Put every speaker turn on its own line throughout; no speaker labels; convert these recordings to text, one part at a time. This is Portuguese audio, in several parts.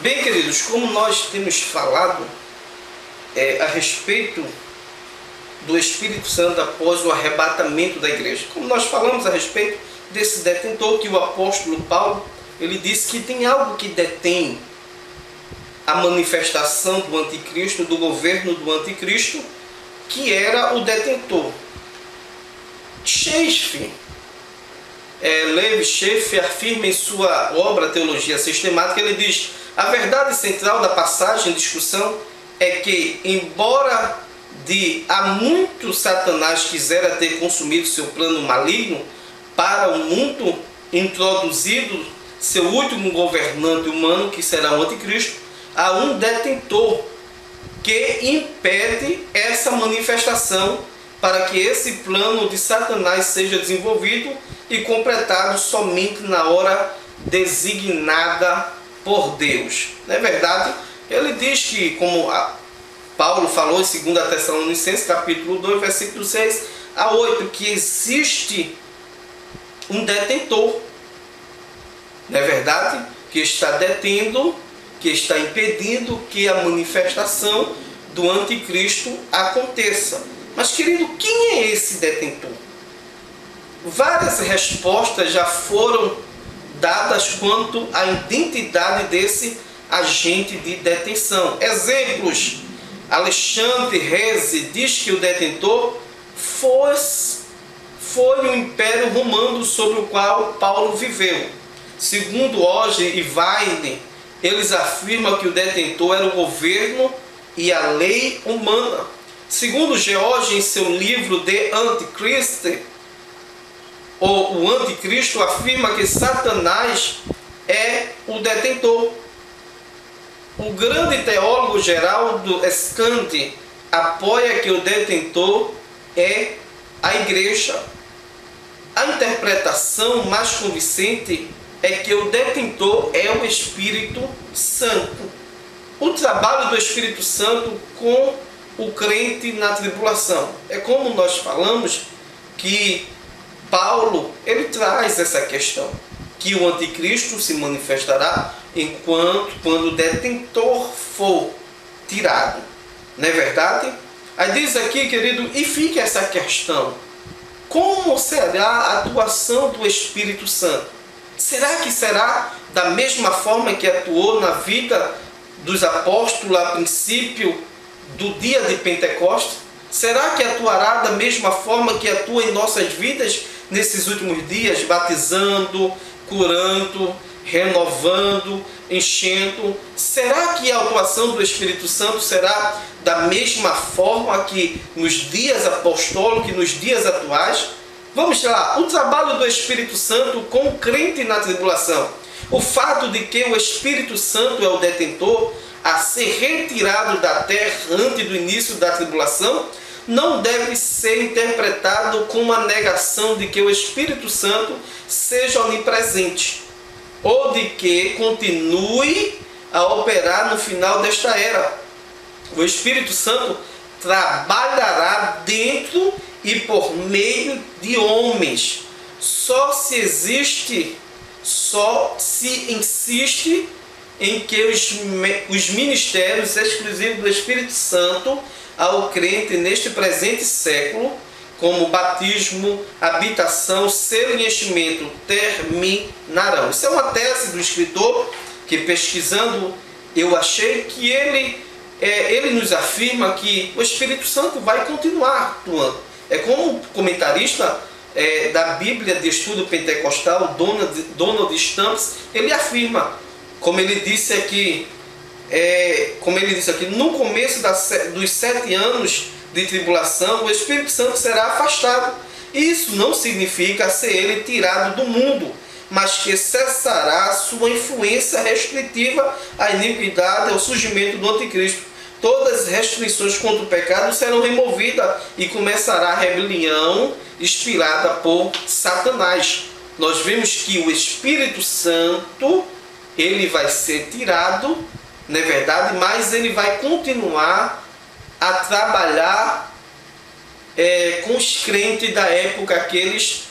Bem, queridos, como nós temos falado a respeito do Espírito Santo após o arrebatamento da igreja, como nós falamos a respeito desse detentor que o apóstolo Paulo, ele disse que tem algo que detém a manifestação do anticristo, do governo do anticristo, que era o detentor. Levi Schaefer afirma em sua obra Teologia Sistemática, ele diz: a verdade central da passagem em discussão é que, embora há muito Satanás quisera ter consumido seu plano maligno para o mundo, introduzido seu último governante humano, que será o anticristo, há um detentor que impede essa manifestação para que esse plano de Satanás seja desenvolvido e completado somente na hora designada por Deus. Não é verdade? Ele diz que, como Paulo falou em 2 Tessalonicenses, capítulo 2, versículo 6 a 8, que existe um detentor, não é verdade? Que está detendo, que está impedindo que a manifestação do anticristo aconteça. Mas, querido, quem é esse detentor? Várias respostas já foram dadas quanto à identidade desse agente de detenção. Exemplos: Alexandre Reze diz que o detentor foi o Império Romano sobre o qual Paulo viveu. Segundo Oge e Weine, eles afirmam que o detentor era o governo e a lei humana. Segundo George, em seu livro The Antichrist, o anticristo afirma que Satanás é o detentor. O grande teólogo Geraldo Escante apoia que o detentor é a igreja. A interpretação mais convincente é que o detentor é o Espírito Santo. O trabalho do Espírito Santo com o crente na tribulação. É como nós falamos que Paulo, ele traz essa questão, que o anticristo se manifestará quando o detentor for tirado. Não é verdade? Aí diz aqui, querido, e fica essa questão: como será a atuação do Espírito Santo? Será que será da mesma forma que atuou na vida dos apóstolos a princípio do dia de Pentecostes? Será que atuará da mesma forma que atua em nossas vidas nesses últimos dias, batizando, curando, renovando, enchendo? Será que a atuação do Espírito Santo será da mesma forma que nos dias apostólicos, que nos dias atuais? Vamos lá, o trabalho do Espírito Santo com o crente na tribulação. O fato de que o Espírito Santo é o detentor a ser retirado da terra antes do início da tribulação não deve ser interpretado como uma negação de que o Espírito Santo seja onipresente ou de que continue a operar no final desta era. O Espírito Santo trabalhará dentro e por meio de homens. Só se insiste em que os ministérios exclusivos do Espírito Santo ao crente neste presente século, como batismo, habitação, selo e enchimento, terminarão. Isso é uma tese do escritor que, pesquisando, eu achei que ele nos afirma que o Espírito Santo vai continuar atuando. É como o comentarista da Bíblia de Estudo Pentecostal, Donald Stamps, ele afirma, como ele disse aqui, no começo dos 7 anos de tribulação, o Espírito Santo será afastado. Isso não significa ser ele tirado do mundo, mas que cessará sua influência restritiva à iniquidade, ao surgimento do anticristo. Todas as restrições contra o pecado serão removidas e começará a rebelião inspirada por Satanás. Nós vemos que o Espírito Santo, ele vai ser tirado, não é verdade? Mas ele vai continuar a trabalhar com os crentes da época, aqueles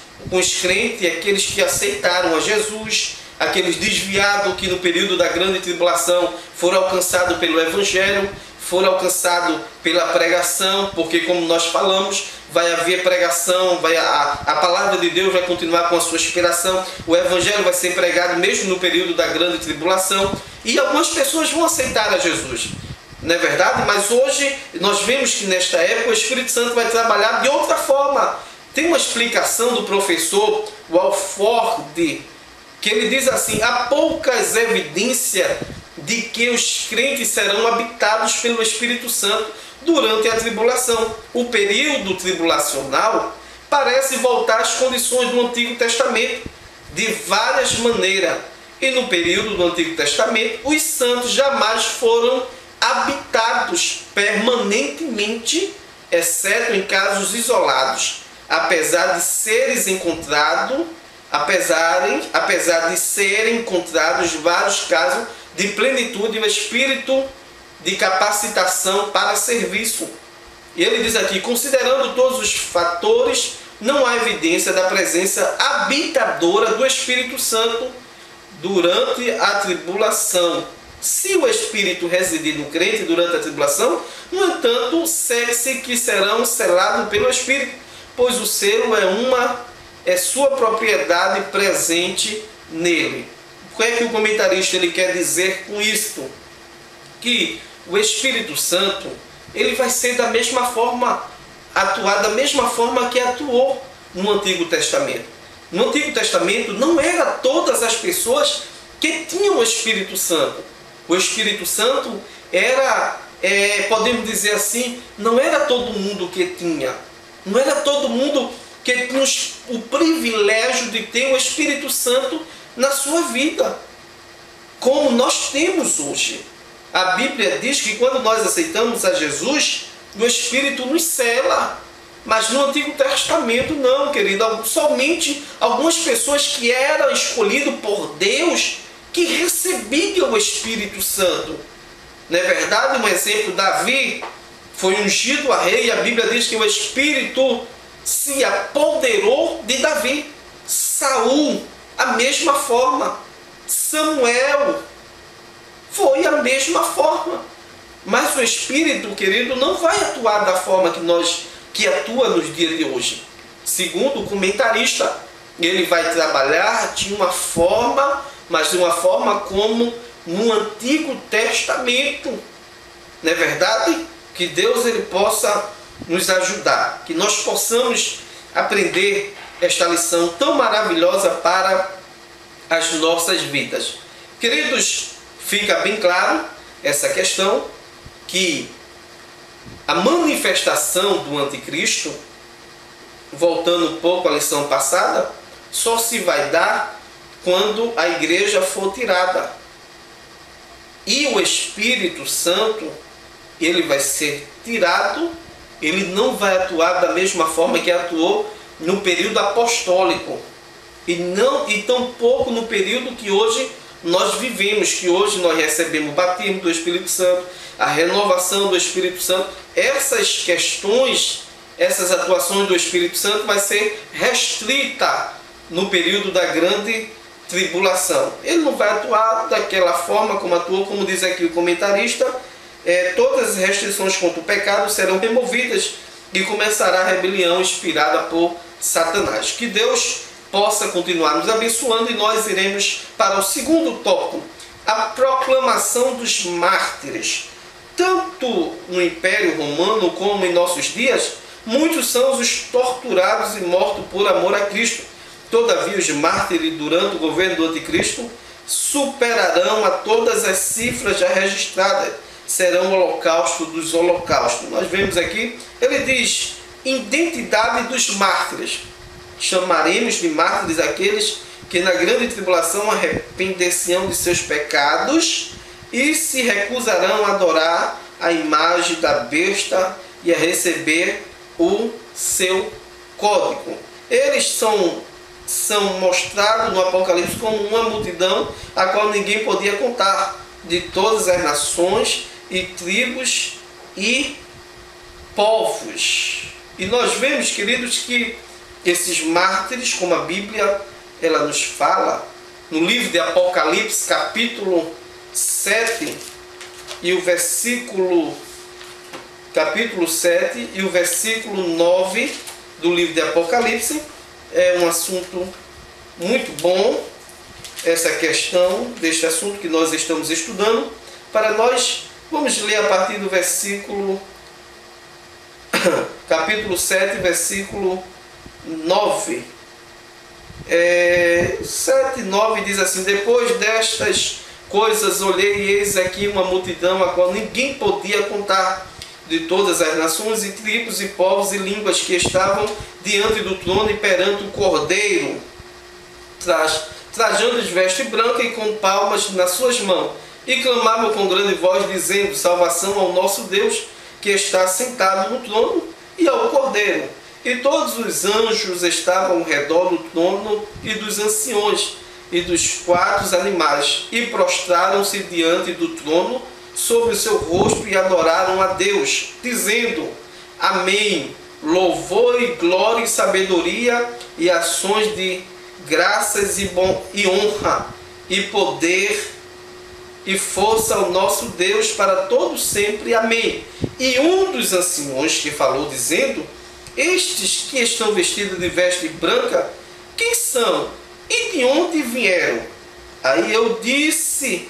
que aceitaram a Jesus, aqueles desviados que no período da grande tribulação foram alcançados pelo Evangelho, foram alcançados pela pregação, porque como nós falamos, vai haver pregação, a palavra de Deus vai continuar com a sua inspiração, o Evangelho vai ser pregado mesmo no período da grande tribulação, e algumas pessoas vão aceitar a Jesus. Não é verdade? Mas hoje nós vemos que nesta época o Espírito Santo vai trabalhar de outra forma. Tem uma explicação do professor Walford, que ele diz assim: há poucas evidências de que os crentes serão habitados pelo Espírito Santo durante a tribulação. O período tribulacional parece voltar às condições do Antigo Testamento de várias maneiras. E no período do Antigo Testamento, os santos jamais foram habitados permanentemente, exceto em casos isolados, apesar de serem encontrados vários casos de plenitude e um espírito de capacitação para serviço. E ele diz aqui: considerando todos os fatores, não há evidência da presença habitadora do Espírito Santo durante a tribulação. Se o Espírito residir no crente durante a tribulação, no entanto, segue-se que serão selados pelo Espírito, pois o selo é sua propriedade presente nele. O que é que o comentarista ele quer dizer com isto? Que o Espírito Santo ele vai ser da mesma forma, atuar da mesma forma que atuou no Antigo Testamento. No Antigo Testamento não era todas as pessoas que tinham o Espírito Santo. O Espírito Santo era, podemos dizer assim, não era todo mundo que tinha. Não era todo mundo que tinha o privilégio de ter o Espírito Santo na sua vida, como nós temos hoje. A Bíblia diz que quando nós aceitamos a Jesus, o Espírito nos sela. Mas no Antigo Testamento não, querido. Somente algumas pessoas que eram escolhidas por Deus que recebiam o Espírito Santo. Não é verdade? Um exemplo: Davi foi ungido a rei e a Bíblia diz que o Espírito se apoderou de Davi. Saul, a mesma forma. Samuel, foi a mesma forma. Mas o Espírito, querido, não vai atuar da forma que atua nos dias de hoje. Segundo o comentarista, ele vai trabalhar de uma forma, mas de uma forma como no Antigo Testamento. Não é verdade? Que Deus ele possa nos ajudar, que nós possamos aprender esta lição tão maravilhosa para as nossas vidas. Queridos, fica bem claro essa questão, que a manifestação do anticristo, voltando um pouco à lição passada, só se vai dar quando a igreja for tirada. E o Espírito Santo, ele vai ser tirado, ele não vai atuar da mesma forma que atuou no período apostólico. E tampouco no período que hoje nós vivemos, que hoje nós recebemos o batismo do Espírito Santo, a renovação do Espírito Santo. Essas questões, essas atuações do Espírito Santo vai ser restrita no período da grande tribulação. Ele não vai atuar daquela forma como atuou, como diz aqui o comentarista. Todas as restrições contra o pecado serão removidas e começará a rebelião inspirada por Satanás. Que Deus possa continuar nos abençoando, e nós iremos para o segundo tópico: a proclamação dos mártires. Tanto no Império Romano como em nossos dias, muitos são os torturados e mortos por amor a Cristo. Todavia, os mártires durante o governo do Anticristo superarão a todas as cifras já registradas. Serão o holocausto dos holocaustos. Nós vemos aqui, ele diz: identidade dos mártires. Chamaremos de mártires aqueles que na grande tribulação arrepender-se-ão de seus pecados e se recusarão a adorar a imagem da besta e a receber o seu código. Eles são mostrados no Apocalipse como uma multidão a qual ninguém podia contar, de todas as nações e tribos e povos. E nós vemos, queridos, que esses mártires, como a Bíblia ela nos fala, no livro de Apocalipse, capítulo 7, e o versículo 7 e o versículo 9 do livro de Apocalipse. É um assunto muito bom, essa questão deste assunto que nós estamos estudando. Para nós, vamos ler a partir do versículo, capítulo 7, versículo 9. 7 e 9 diz assim: depois destas coisas olhei e eis aqui uma multidão a qual ninguém podia contar, de todas as nações e tribos e povos e línguas, que estavam diante do trono e perante o Cordeiro, trajando de veste branca e com palmas nas suas mãos, e clamavam com grande voz, dizendo: salvação ao nosso Deus, que está sentado no trono, e ao Cordeiro. E todos os anjos estavam ao redor do trono e dos anciões e dos 4 animais, e prostraram-se diante do trono sobre o seu rosto e adoraram a Deus, dizendo: Amém. Louvor e glória e sabedoria e ações de graças e honra e poder e força ao nosso Deus para todos sempre. Amém. E um dos anciões que falou, dizendo: estes que estão vestidos de veste branca, quem são e de onde vieram? Aí eu disse-lhe: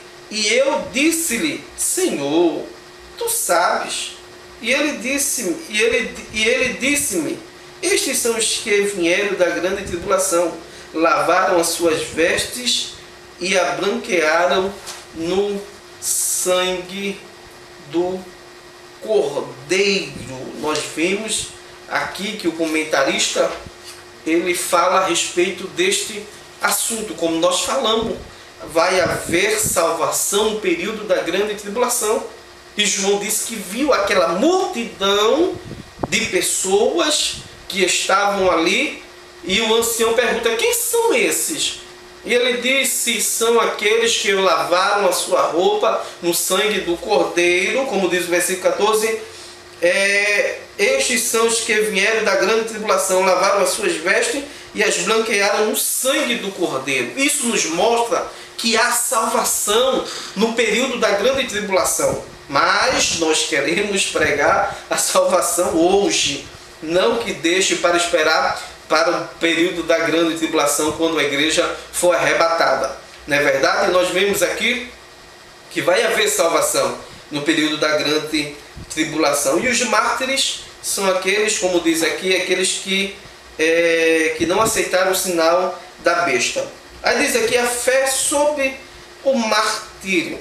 Senhor, tu sabes. E ele disse-me: estes são os que vieram da grande tribulação, lavaram as suas vestes e a branquearam no sangue do Cordeiro. Nós vemos aqui que o comentarista ele fala a respeito deste assunto. Como nós falamos, vai haver salvação no período da grande tribulação. E João disse que viu aquela multidão de pessoas que estavam ali, e o ancião pergunta: quem são esses? E ele disse: são aqueles que lavaram a sua roupa no sangue do Cordeiro, como diz o versículo 14. Estes são os que vieram da grande tribulação, lavaram as suas vestes e as branquearam no sangue do Cordeiro. Isso nos mostra que há salvação no período da grande tribulação. Mas nós queremos pregar a salvação hoje, não que deixe para esperar para o período da grande tribulação, quando a igreja for arrebatada. Não é verdade? Nós vemos aqui que vai haver salvação no período da grande tribulação. E os mártires são aqueles, como diz aqui, aqueles que não aceitaram o sinal da besta. Aí diz aqui: a fé sob o martírio.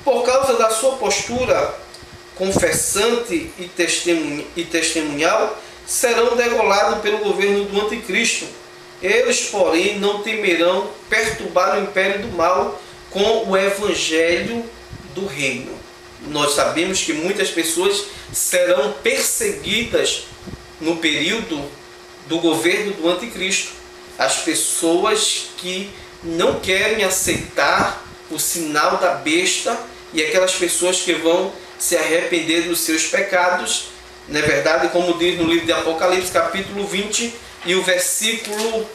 Por causa da sua postura confessante e testemunhal, serão degolados pelo governo do anticristo. Eles, porém, não temerão perturbar o império do mal com o evangelho do reino. Nós sabemos que muitas pessoas serão perseguidas no período do governo do anticristo. As pessoas que não querem aceitar o sinal da besta, e aquelas pessoas que vão se arrepender dos seus pecados. Não é verdade? Como diz no livro de Apocalipse, capítulo 20, e o versículo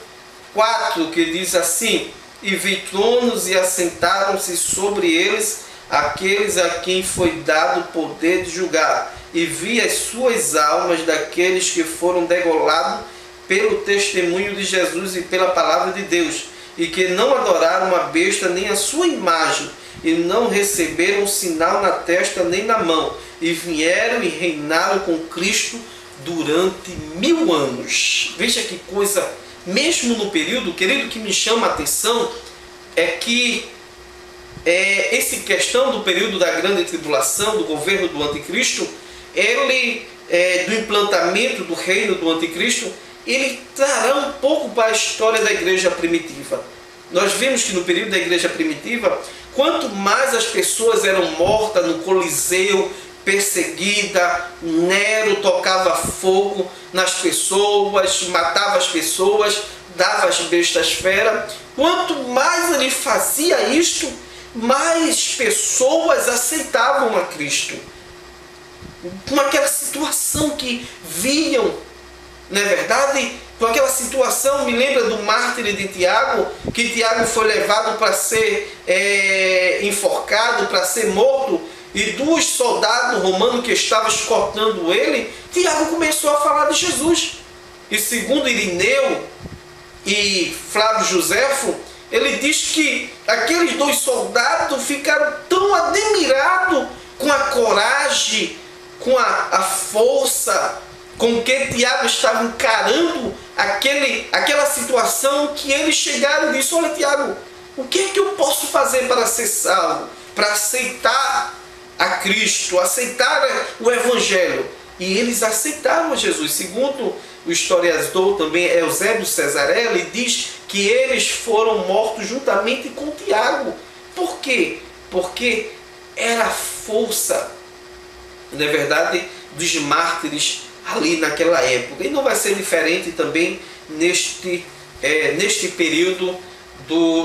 4, que diz assim: e vi tronos e assentaram-se sobre eles aqueles a quem foi dado o poder de julgar, e vi as suas almas daqueles que foram degolados pelo testemunho de Jesus e pela palavra de Deus, e que não adoraram a besta nem a sua imagem, e não receberam sinal na testa nem na mão, e vieram e reinaram com Cristo durante 1000 anos. Veja que coisa, mesmo no período, querido, que me chama a atenção é que essa questão do período da grande tribulação, do governo do anticristo, do implantamento do reino do anticristo, ele trará um pouco para a história da igreja primitiva. Nós vemos que no período da igreja primitiva, quanto mais as pessoas eram mortas no Coliseu, perseguida, Nero tocava fogo nas pessoas, matava as pessoas, dava as bestas feras. Quanto mais ele fazia isto, mais pessoas aceitavam a Cristo. Com aquela situação que viam não é verdade? Com aquela situação, me lembra do mártir de Tiago, que Tiago foi levado para ser enforcado, para ser morto, e dos soldados romanos que estavam escoltando ele, Tiago começou a falar de Jesus. E segundo Irineu e Flávio Joséfo, ele diz que aqueles dois soldados ficaram tão admirados com a coragem, com a força com que Tiago estava encarando aquela situação, que eles chegaram e disseram: olha, Tiago, o que é que eu posso fazer para ser salvo? Para aceitar a Cristo, aceitar o Evangelho. E eles aceitaram Jesus. Segundo o historiador também Eusébio Cesarelli, diz que eles foram mortos juntamente com Tiago. Por quê? Porque era a força, na verdade, dos mártires ali naquela época. E não vai ser diferente também neste período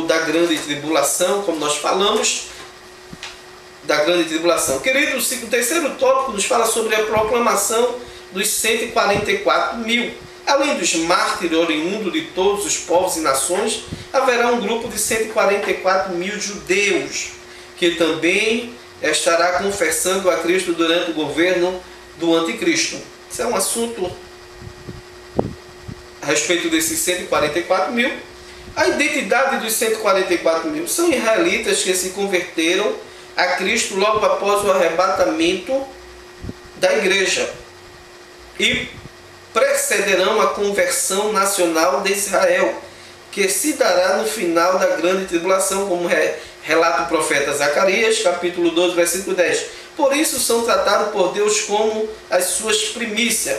da grande tribulação, como nós falamos, da grande tribulação. Queridos, o terceiro tópico nos fala sobre a proclamação dos 144 mil. Além dos mártires oriundos de todos os povos e nações, haverá um grupo de 144 mil judeus, que também estará confessando a Cristo durante o governo do anticristo. Isso é um assunto a respeito desses 144 mil. A identidade dos 144 mil são israelitas que se converteram a Cristo logo após o arrebatamento da igreja e precederão a conversão nacional de Israel, que se dará no final da grande tribulação, como relata o profeta Zacarias, capítulo 12, versículo 10. Por isso são tratados por Deus como as suas primícias.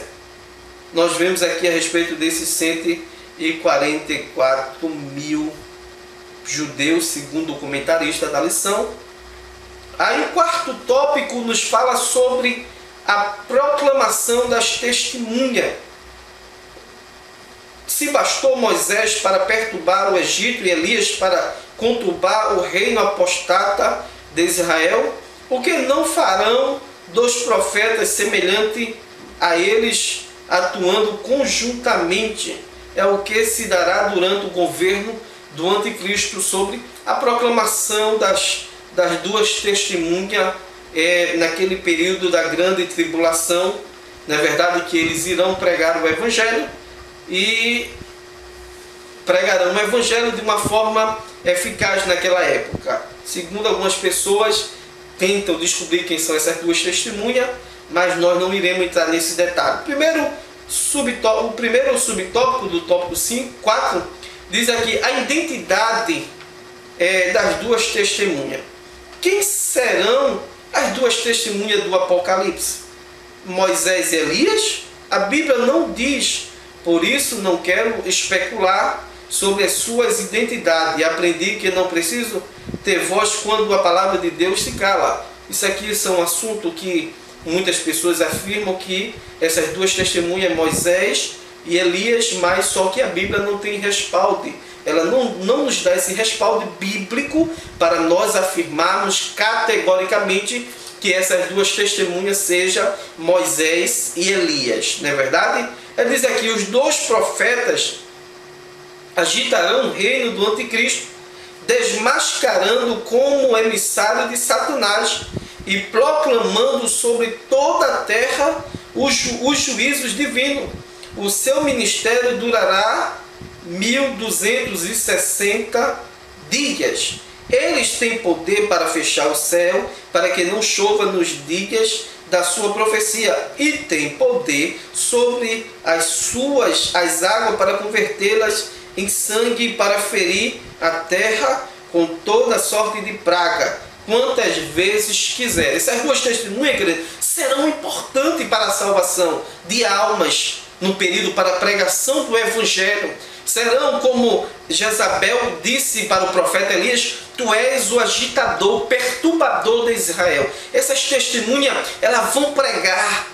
Nós vemos aqui a respeito desses 144 mil judeus, segundo o comentarista da lição. Aí o quarto tópico nos fala sobre a proclamação das testemunhas. Se bastou Moisés para perturbar o Egito e Elias para conturbar o reino apostata de Israel, o que não farão dos profetas semelhante a eles, atuando conjuntamente? É o que se dará durante o governo do anticristo, sobre a proclamação das duas testemunhas naquele período da grande tribulação. Na verdade, que eles irão pregar o Evangelho e pregarão o Evangelho de uma forma eficaz naquela época. Segundo algumas pessoas, tentam descobrir quem são essas duas testemunhas, mas nós não iremos entrar nesse detalhe. O primeiro subtópico do tópico 4 diz aqui a identidade das duas testemunhas. Quem serão as duas testemunhas do Apocalipse? Moisés e Elias? A Bíblia não diz, por isso não quero especular sobre as suas identidades. E aprendi que não preciso ter voz quando a palavra de Deus se cala. Isso aqui são assuntos que muitas pessoas afirmam que essas duas testemunhas, Moisés e Elias, mas só que a Bíblia não tem respaldo. Ela não nos dá esse respaldo bíblico para nós afirmarmos categoricamente que essas duas testemunhas sejam Moisés e Elias. Não é verdade? Ele diz aqui: os dois profetas agitarão o reino do anticristo, desmascarando como emissário de Satanás e proclamando sobre toda a terra os juízos divinos. O seu ministério durará 1260 dias. Eles têm poder para fechar o céu, para que não chova nos dias da sua profecia, e têm poder sobre as águas para convertê-las em sangue, para ferir a terra com toda sorte de praga, quantas vezes quiser. Essas duas testemunhas, queridos, serão importantes para a salvação de almas no período para a pregação do Evangelho. Serão como Jezabel disse para o profeta Elias: tu és o agitador, o perturbador de Israel. Essas testemunhas, elas vão pregar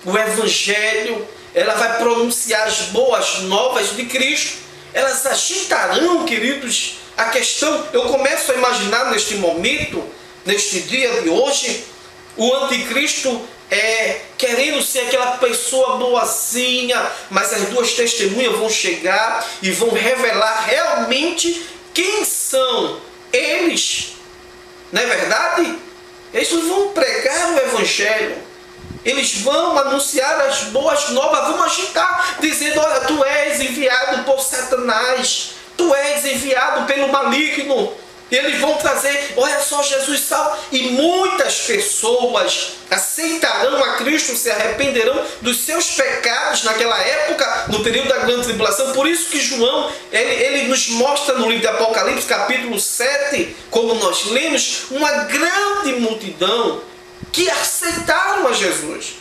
o Evangelho, ela vai pronunciar as boas novas de Cristo. Elas agitarão, queridos, a questão. Eu começo a imaginar neste momento, neste dia de hoje, O anticristo querendo ser aquela pessoa boazinha, mas as duas testemunhas vão chegar e vão revelar realmente quem são eles. Não é verdade? Eles vão pregar o evangelho. Eles vão anunciar as boas novas, vão agitar, dizendo: olha, tu és enviado por Satanás, tu és enviado pelo maligno. E eles vão trazer: olha só, Jesus salva. E muitas pessoas aceitarão a Cristo, se arrependerão dos seus pecados naquela época, no período da grande tribulação. Por isso que João, ele nos mostra no livro de Apocalipse, capítulo 7, como nós lemos, uma grande multidão que aceitaram a Jesus.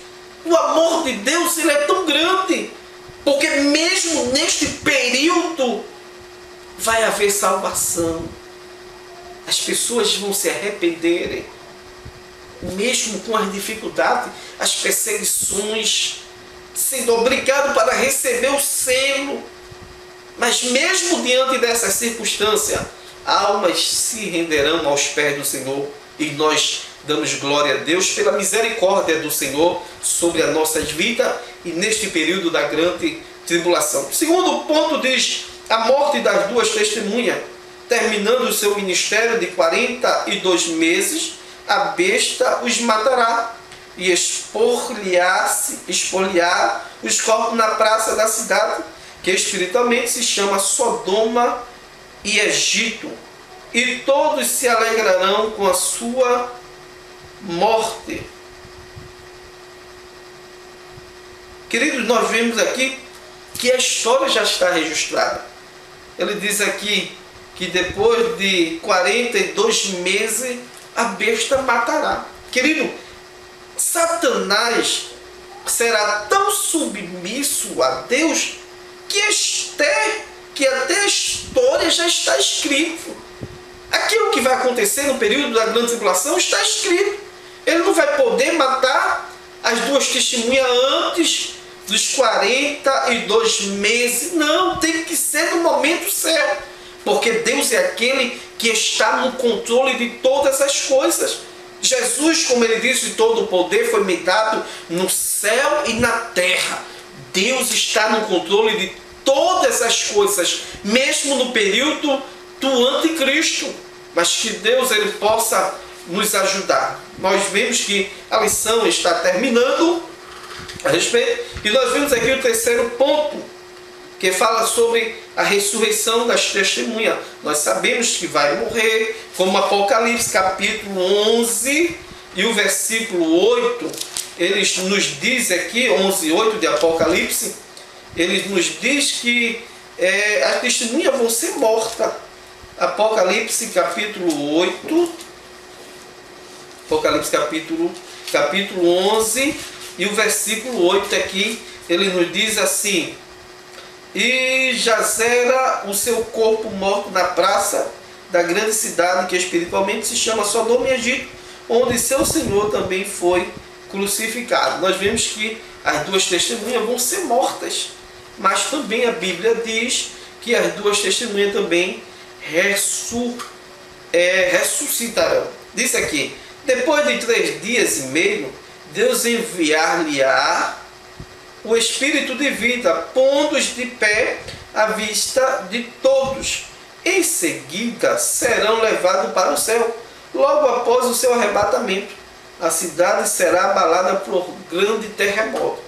O amor de Deus, ele é tão grande, porque mesmo neste período vai haver salvação. As pessoas vão se arrependerem, mesmo com as dificuldades, as perseguições, sendo obrigado para receber o selo. Mas mesmo diante dessas circunstâncias, almas se renderão aos pés do Senhor, e nós damos glória a Deus pela misericórdia do Senhor sobre as nossas vidas e neste período da grande tribulação. O segundo ponto diz: a morte das duas testemunhas. Terminando o seu ministério de 42 meses, a besta os matará e espoliar os corpos na praça da cidade, que espiritualmente se chama Sodoma e Egito, e todos se alegrarão com a sua morte. Queridos, nós vemos aqui que a história já está registrada. Ele diz aqui que depois de 42 meses a besta matará. Querido, Satanás será tão submisso a Deus que até a história já está escrito. Aquilo que vai acontecer no período da grande tribulação está escrito. Ele não vai poder matar as duas testemunhas antes dos 42 meses. Não, tem que ser no momento certo. Porque Deus é aquele que está no controle de todas as coisas. Jesus, como ele disse, todo o poder foi me dado no céu e na terra. Deus está no controle de todas as coisas, mesmo no período do anticristo. Mas que Deus ele possa nos ajudar. Nós vemos que a lição está terminando a respeito. E nós vemos aqui o terceiro ponto, que fala sobre a ressurreição das testemunhas. Nós sabemos que vai morrer, como Apocalipse capítulo 11 e o versículo 8, eles nos diz aqui, 11:8 de Apocalipse, ele nos diz que as testemunhas vão ser mortas. Apocalipse capítulo 8, Apocalipse capítulo 11 e o versículo 8 aqui, ele nos diz assim: e jazera o seu corpo morto na praça da grande cidade, que espiritualmente se chama Sodoma e Egito, onde seu Senhor também foi crucificado. Nós vemos que as duas testemunhas vão ser mortas, mas também a Bíblia diz que as duas testemunhas também ressuscitarão. Diz aqui: depois de 3 dias e meio, Deus enviar-lhe-á o Espírito de vida, pondo-os de pé à vista de todos. Em seguida serão levados para o céu. Logo após o seu arrebatamento, a cidade será abalada por grande terremoto.